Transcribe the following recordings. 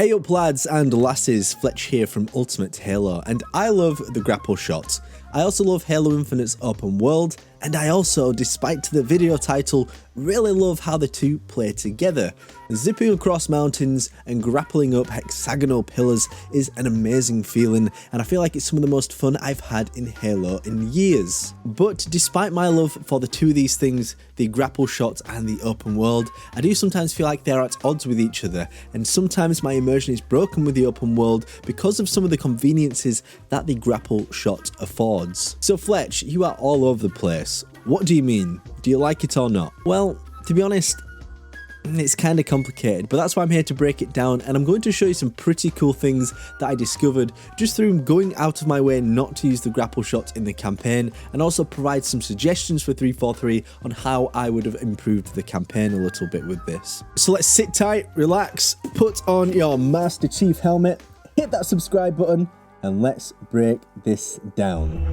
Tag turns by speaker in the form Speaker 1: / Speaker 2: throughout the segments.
Speaker 1: Hey up lads and lasses, Fletch here from Ultimate Halo, and I love the Grapple Shot. I also love Halo Infinite's open world, and I also, despite the video title, really love how the two play together. Zipping across mountains and grappling up hexagonal pillars is an amazing feeling, and I feel like it's some of the most fun I've had in Halo in years. But despite my love for the two of these things, the Grapple Shot and the open world, I do sometimes feel like they're at odds with each other, and sometimes my immersion is broken with the open world because of some of the conveniences that the Grapple Shot affords. So Fletch, you are all over the place. What do you mean? Do you like it or not? Well, to be honest, it's kind of complicated, but that's why I'm here to break it down, and I'm going to show you some pretty cool things that I discovered just through going out of my way not to use the Grapple Shot in the campaign, and also provide some suggestions for 343 on how I would have improved the campaign a little bit with this. So let's sit tight, relax, put on your Master Chief helmet, hit that subscribe button, and let's break this down.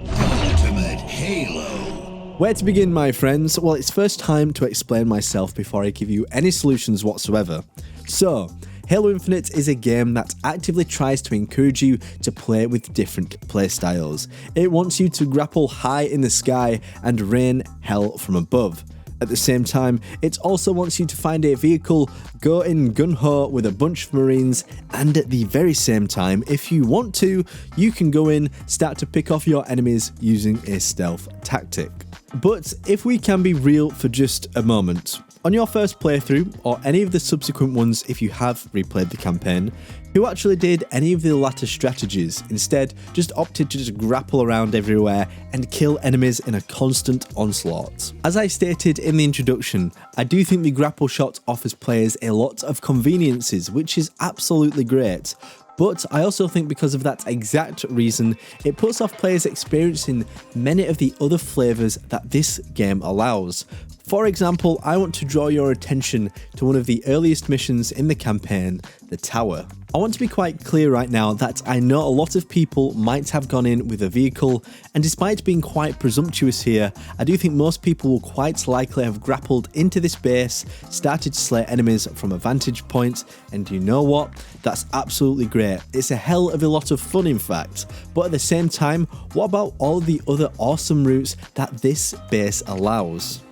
Speaker 2: Ultimate Halo.
Speaker 1: Where to begin, my friends? Well, it's first time to explain myself before I give you any solutions whatsoever. So, Halo Infinite is a game that actively tries to encourage you to play with different playstyles. It wants you to grapple high in the sky and rain hell from above. At the same time, it also wants you to find a vehicle, go in gun-ho with a bunch of Marines, and at the very same time, if you want to, you can go in, start to pick off your enemies using a stealth tactic. But if we can be real for just a moment, on your first playthrough, or any of the subsequent ones if you have replayed the campaign, who actually did any of the latter strategies, instead just opted to just grapple around everywhere and kill enemies in a constant onslaught. As I stated in the introduction, I do think the Grapple Shot offers players a lot of conveniences, which is absolutely great. But I also think because of that exact reason, it puts off players experiencing many of the other flavours that this game allows. For example, I want to draw your attention to one of the earliest missions in the campaign, the tower. I want to be quite clear right now that I know a lot of people might have gone in with a vehicle, and despite being quite presumptuous here, I do think most people will quite likely have grappled into this base, started to slay enemies from a vantage point, and you know what? That's absolutely great. It's a hell of a lot of fun in fact, but at the same time, what about all the other awesome routes that this base allows?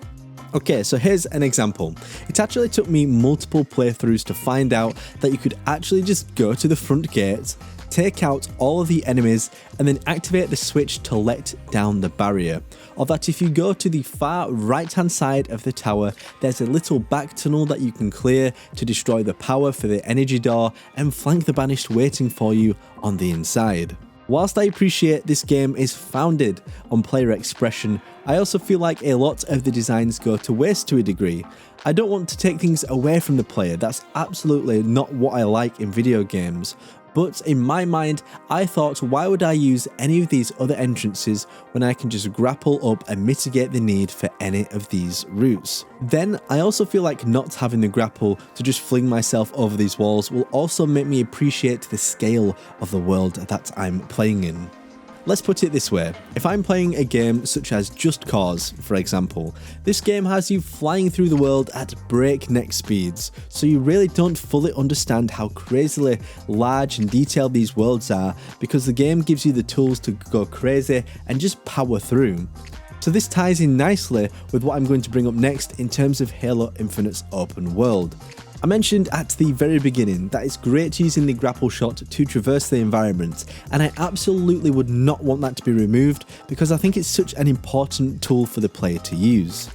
Speaker 1: Okay, so here's an example. It actually took me multiple playthroughs to find out that you could actually just go to the front gate, take out all of the enemies, and then activate the switch to let down the barrier. Or that if you go to the far right hand side of the tower, there's a little back tunnel that you can clear to destroy the power for the energy door and flank the banished waiting for you on the inside. Whilst I appreciate this game is founded on player expression, I also feel like a lot of the designs go to waste to a degree. I don't want to take things away from the player, that's absolutely not what I like in video games. But in my mind, I thought, why would I use any of these other entrances when I can just grapple up and mitigate the need for any of these routes? Then, I also feel like not having the grapple to just fling myself over these walls will also make me appreciate the scale of the world that I'm playing in. Let's put it this way, if I'm playing a game such as Just Cause, for example, this game has you flying through the world at breakneck speeds, so you really don't fully understand how crazily large and detailed these worlds are because the game gives you the tools to go crazy and just power through. So this ties in nicely with what I'm going to bring up next in terms of Halo Infinite's open world. I mentioned at the very beginning that it's great using the Grapple Shot to traverse the environment, and I absolutely would not want that to be removed because I think it's such an important tool for the player to use.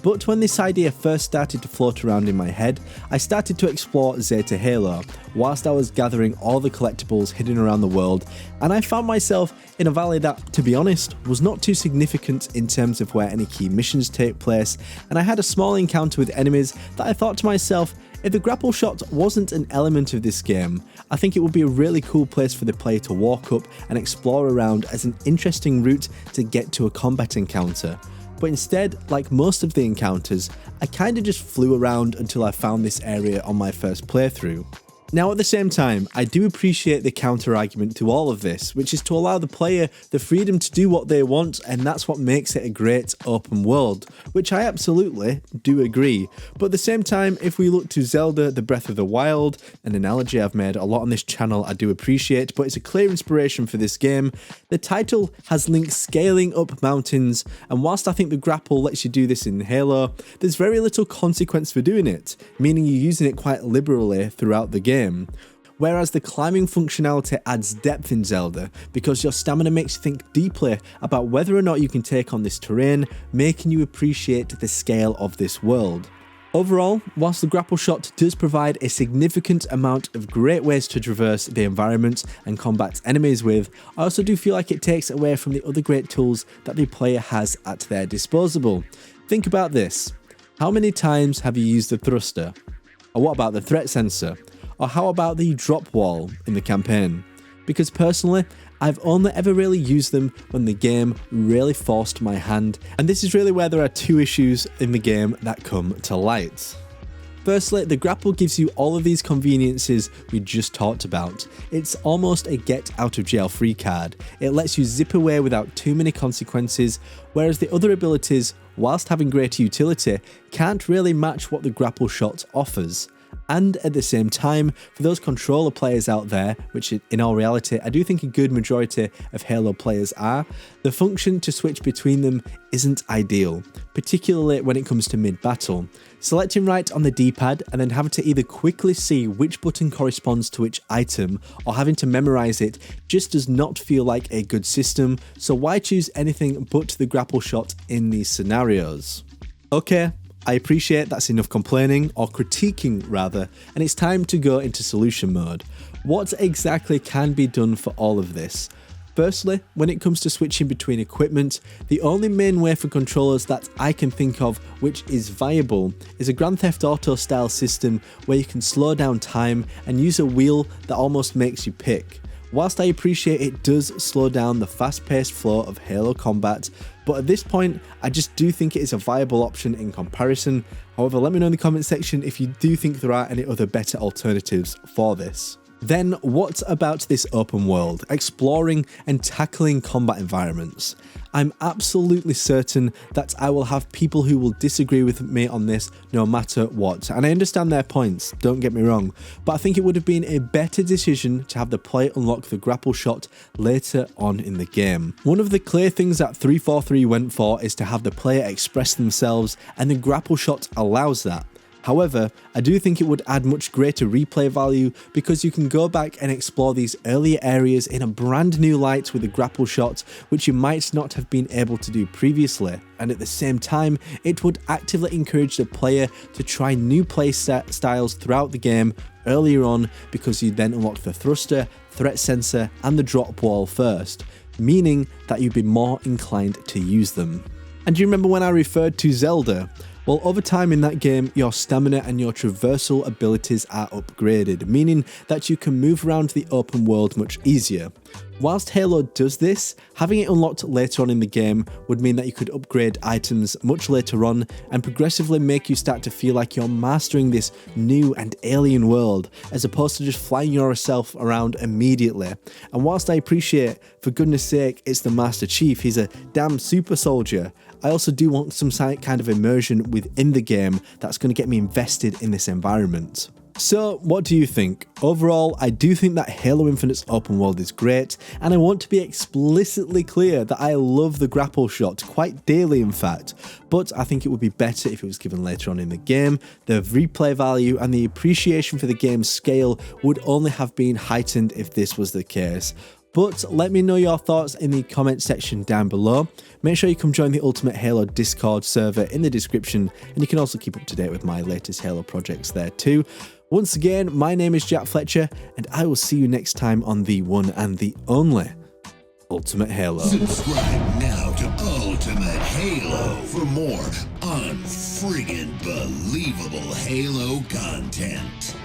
Speaker 1: But when this idea first started to float around in my head, I started to explore Zeta Halo whilst I was gathering all the collectibles hidden around the world, and I found myself in a valley that, to be honest, was not too significant in terms of where any key missions take place, and I had a small encounter with enemies that I thought to myself, if the Grapple Shot wasn't an element of this game, I think it would be a really cool place for the player to walk up and explore around as an interesting route to get to a combat encounter. But instead, like most of the encounters, I kinda just flew around until I found this area on my first playthrough. Now at the same time, I do appreciate the counter argument to all of this, which is to allow the player the freedom to do what they want, and that's what makes it a great open world, which I absolutely do agree. But at the same time, if we look to Zelda The Breath of the Wild, an analogy I've made a lot on this channel I do appreciate, but it's a clear inspiration for this game, the title has Link scaling up mountains, and whilst I think the grapple lets you do this in Halo, there's very little consequence for doing it, meaning you're using it quite liberally throughout the game. Whereas the climbing functionality adds depth in Zelda because your stamina makes you think deeply about whether or not you can take on this terrain, making you appreciate the scale of this world. Overall, whilst the Grapple Shot does provide a significant amount of great ways to traverse the environment and combat enemies with, I also do feel like it takes away from the other great tools that the player has at their disposal. Think about this. How many times have you used the thruster? Or what about the threat sensor? Or how about the drop wall in the campaign? Because personally, I've only ever really used them when the game really forced my hand, and this is really where there are two issues in the game that come to light. Firstly, the grapple gives you all of these conveniences we just talked about. It's almost a get out of jail free card. It lets you zip away without too many consequences, whereas the other abilities, whilst having greater utility, can't really match what the Grapple Shot offers. And at the same time, for those controller players out there, which in all reality I do think a good majority of Halo players are, the function to switch between them isn't ideal, particularly when it comes to mid-battle. Selecting right on the D-pad and then having to either quickly see which button corresponds to which item or having to memorize it just does not feel like a good system, so why choose anything but the Grapple Shot in these scenarios? Okay, I appreciate that's enough complaining, or critiquing rather, and it's time to go into solution mode. What exactly can be done for all of this? Firstly, when it comes to switching between equipment, the only main way for controllers that I can think of which is viable is a Grand Theft Auto style system where you can slow down time and use a wheel that almost makes you pick. Whilst I appreciate it does slow down the fast-paced flow of Halo combat, but at this point I just do think it is a viable option in comparison. However, let me know in the comment section if you do think there are any other better alternatives for this. Then what about this open world, exploring and tackling combat environments? I'm absolutely certain that I will have people who will disagree with me on this no matter what, and I understand their points, don't get me wrong, but I think it would have been a better decision to have the player unlock the Grapple Shot later on in the game. One of the clear things that 343 went for is to have the player express themselves, and the Grapple Shot allows that. However, I do think it would add much greater replay value because you can go back and explore these earlier areas in a brand new light with the Grapple Shot, which you might not have been able to do previously, and at the same time it would actively encourage the player to try new play styles throughout the game earlier on because you then unlock the thruster, threat sensor and the drop wall first, meaning that you'd be more inclined to use them. And do you remember when I referred to Zelda? Well, over time in that game, your stamina and your traversal abilities are upgraded, meaning that you can move around the open world much easier. Whilst Halo does this, having it unlocked later on in the game would mean that you could upgrade items much later on and progressively make you start to feel like you're mastering this new and alien world, as opposed to just flying yourself around immediately. And whilst I appreciate, for goodness sake, it's the Master Chief, he's a damn super soldier, I also do want some kind of immersion within the game that's going to get me invested in this environment. So what do you think? Overall, I do think that Halo Infinite's open world is great, and I want to be explicitly clear that I love the Grapple Shot, quite dearly in fact, but I think it would be better if it was given later on in the game. The replay value and the appreciation for the game's scale would only have been heightened if this was the case. But let me know your thoughts in the comment section down below. Make sure you come join the Ultimate Halo Discord server in the description, and you can also keep up to date with my latest Halo projects there too. Once again, my name is Jack Fletcher, and I will see you next time on the one and the only Ultimate Halo.
Speaker 2: Subscribe now to Ultimate Halo for more unfriggin' believable Halo content.